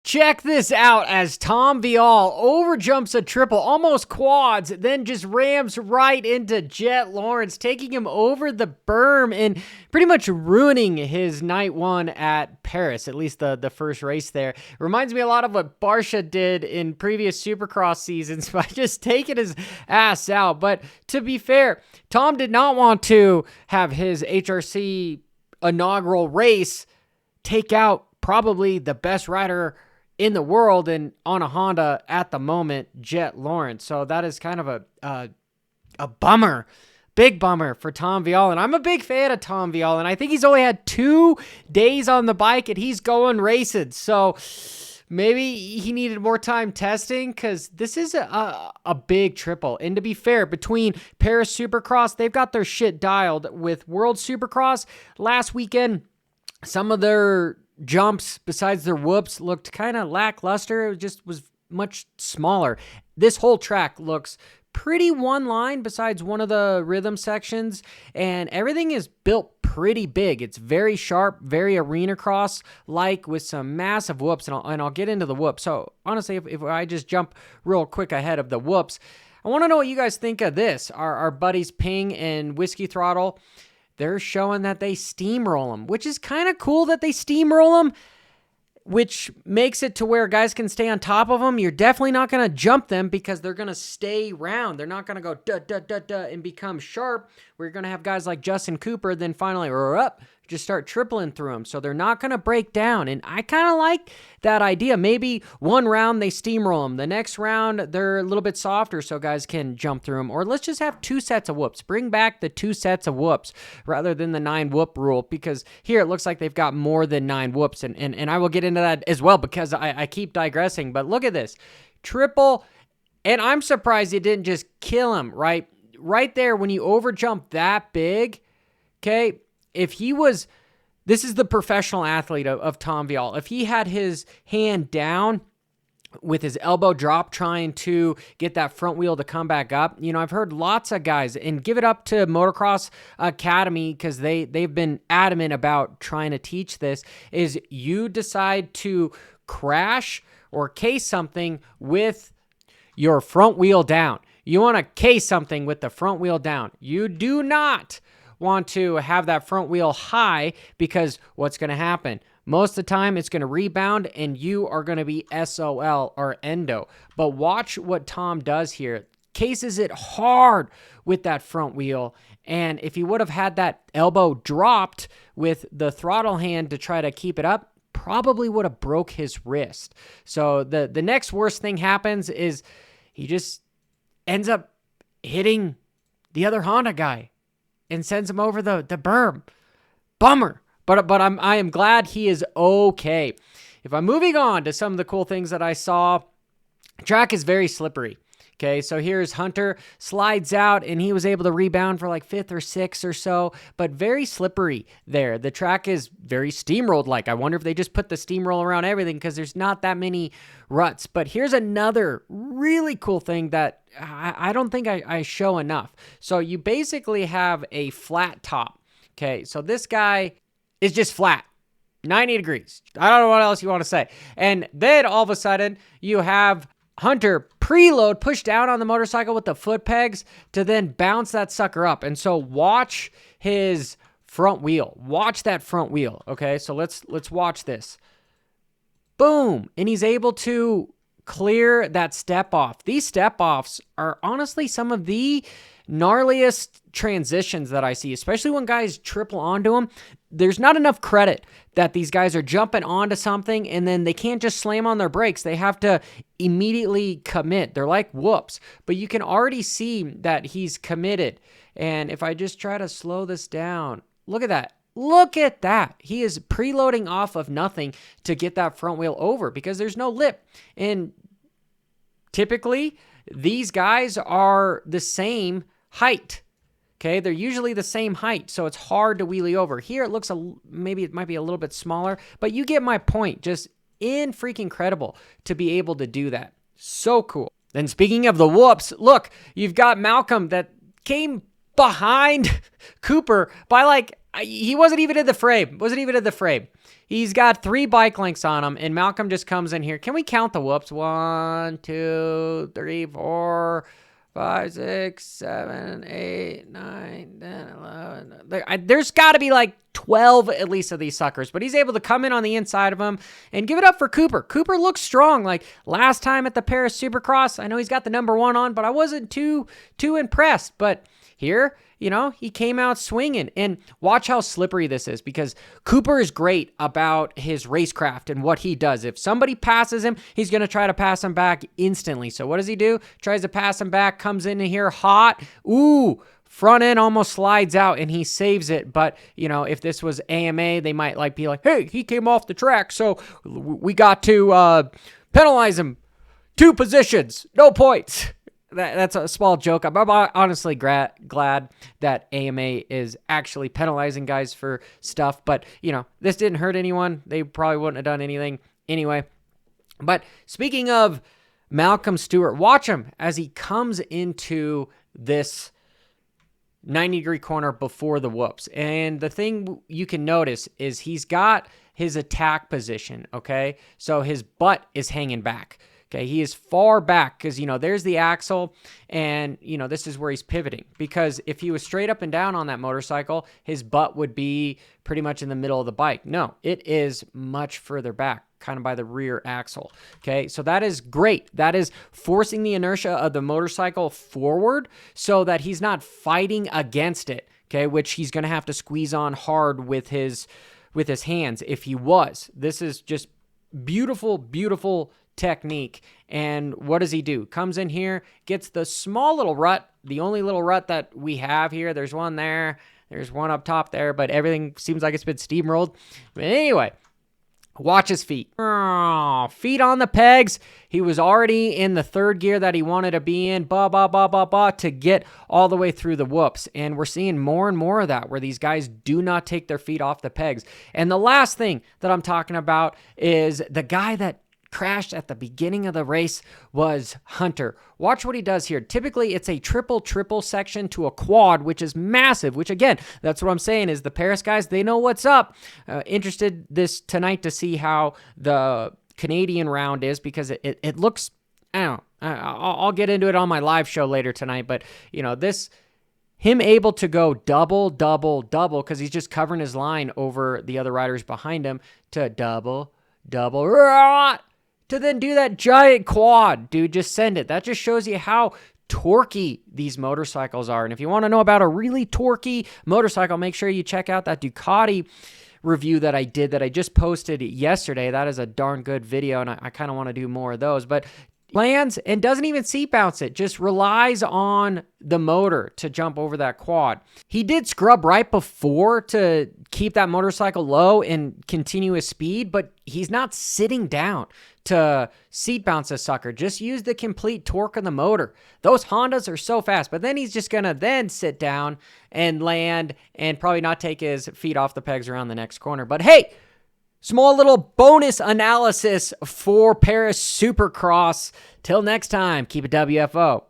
Check this out as Tom Vialle overjumps a triple, almost quads, then just rams right into Jett Lawrence, taking him over the berm and pretty much ruining his night one at Paris, at least the first race there. Reminds me a lot of what Barcia did in previous Supercross seasons by just taking his ass out. But to be fair, Tom did not want to have his HRC inaugural race take out probably the best rider in the world and on a Honda at the moment, Jett Lawrence. So that is kind of a bummer, big bummer for Tom Vialle. And I'm a big fan of Tom Vialle, and I think he's only had 2 days on the bike and he's going racing. So maybe he needed more time testing, because this is a big triple. And to be fair, between Paris Supercross, they've got their shit dialed. With World Supercross last weekend, some of their jumps, besides their whoops, looked kind of lackluster. It just was much smaller. This whole track looks pretty one line besides one of the rhythm sections, and everything is built pretty big. It's very sharp, very arena cross like, with some massive whoops, and I'll get into the whoops. So honestly, if I just jump real quick ahead of the whoops, I want to know what you guys think of this. Our buddies Ping and Whiskey Throttle, they're showing that they steamroll them, which is kind of cool that they steamroll them, which makes it to where guys can stay on top of them. You're definitely not going to jump them because they're going to stay round. They're not going to go duh and become sharp. We're going to have guys like Justin Cooper then finally just start tripling through them. So they're not going to break down. And I kind of like that idea. Maybe one round they steamroll them. The next round they're a little bit softer so guys can jump through them. Or let's just have 2 sets of whoops. Bring back the 2 sets of whoops rather than the 9 whoop rule, because here it looks like they've got more than 9 whoops. And I will get into that as well because I keep digressing. But look at this. Triple, and I'm surprised it didn't just kill him, right? Right there when you overjump that big, okay? If he was, this is the professional athlete of Tom Vialle. If he had his hand down with his elbow drop trying to get that front wheel to come back up, I've heard lots of guys, and give it up to Motocross Academy because they've been adamant about trying to teach this, is you decide to crash or case something with your front wheel down. You want to case something with the front wheel down. You do not want to have that front wheel high, because what's going to happen? Most of the time it's going to rebound and you are going to be SOL or endo. But watch what Tom does here. Cases it hard with that front wheel. And if he would have had that elbow dropped with the throttle hand to try to keep it up, probably would have broke his wrist. So the next worst thing happens is he just ends up hitting the other Honda guy and sends him over the berm. Bummer. But I am glad he is okay. If I'm moving on to some of the cool things that I saw, track is very slippery. Okay, so here's Hunter, slides out, and he was able to rebound for like 5th or 6th or so, but very slippery there. The track is very steamrolled-like. I wonder if they just put the steamroll around everything because there's not that many ruts. But here's another really cool thing that I don't think I show enough. So you basically have a flat top. Okay, so this guy is just flat. 90 degrees. I don't know what else you want to say. And then all of a sudden, you have Hunter preload, push down on the motorcycle with the foot pegs to then bounce that sucker up. And so watch his front wheel. Watch that front wheel. Okay, so let's watch this. Boom. And he's able to clear that step off. These step offs are honestly some of the gnarliest transitions that I see, especially when guys triple onto them. There's not enough credit that these guys are jumping onto something and then they can't just slam on their brakes. They have to immediately commit. They're like whoops, but you can already see that he's committed. And if I just try to slow this down, look at that. Look at that. He is preloading off of nothing to get that front wheel over because there's no lip. And typically, these guys are the same height. Okay, they're usually the same height, so it's hard to wheelie over. Here it looks maybe it might be a little bit smaller, but you get my point. Just freaking incredible to be able to do that. So cool. Then speaking of the whoops, look, you've got Malcolm that came behind Cooper by like he wasn't even in the frame. He's got 3 bike lengths on him, and Malcolm just comes in here. Can we count the whoops? 1, 2, 3, 4, 5, 6, 7, 8, 9, 10, 11. There's got to be like 12 at least of these suckers, but he's able to come in on the inside of him and give it up for Cooper. Cooper looks strong. Like last time at the Paris Supercross, I know he's got the number 1 on, but I wasn't too impressed. But here, he came out swinging, and watch how slippery this is, because Cooper is great about his racecraft and what he does. If somebody passes him, he's going to try to pass him back instantly. So what does he do? Tries to pass him back, comes in here hot. Ooh, front end almost slides out, and he saves it. But, if this was AMA, they might be like, hey, he came off the track, so we got to penalize him 2 positions, no points. That's a small joke. I'm honestly glad that AMA is actually penalizing guys for stuff. But, this didn't hurt anyone. They probably wouldn't have done anything anyway. But speaking of Malcolm Stewart, watch him as he comes into this 90-degree corner before the whoops. And the thing you can notice is he's got his attack position, okay? So his butt is hanging back. Okay, he is far back because, there's the axle, and, this is where he's pivoting. Because if he was straight up and down on that motorcycle, his butt would be pretty much in the middle of the bike. No, it is much further back, kind of by the rear axle. Okay, so that is great. That is forcing the inertia of the motorcycle forward so that he's not fighting against it, okay, which he's going to have to squeeze on hard with his hands if he was. This is just beautiful, beautiful technique. And what does he do? Comes in here, gets the small little rut, the only little rut that we have here. There's one there, there's one up top there, but everything seems like it's been steamrolled. But anyway, watch his feet. Feet on the pegs. He was already in the 3rd gear that he wanted to be in, to get all the way through the whoops. And we're seeing more and more of that, where these guys do not take their feet off the pegs. And the last thing that I'm talking about is the guy that crashed at the beginning of the race was Hunter. Watch what he does here. Typically, it's a triple section to a quad, which is massive, which again, that's what I'm saying is the Paris guys, they know what's up. Interested this tonight to see how the Canadian round is, because it looks, I don't know, I'll get into it on my live show later tonight, but him able to go double, because he's just covering his line over the other riders behind him, to double, to then do that giant quad, dude. Just send it. That just shows you how torquey these motorcycles are. And if you want to know about a really torquey motorcycle, make sure you check out that Ducati review that I did, that I just posted yesterday. That is a darn good video, and I kind of want to do more of those. But lands and doesn't even seat bounce it, just relies on the motor to jump over that quad. He did scrub right before to keep that motorcycle low and continue his speed, but he's not sitting down to seat bounce a sucker. Just use the complete torque of the motor. Those Hondas are so fast, but then he's just going to then sit down and land and probably not take his feet off the pegs around the next corner. But hey, small little bonus analysis for Paris Supercross. Till next time, keep it WFO.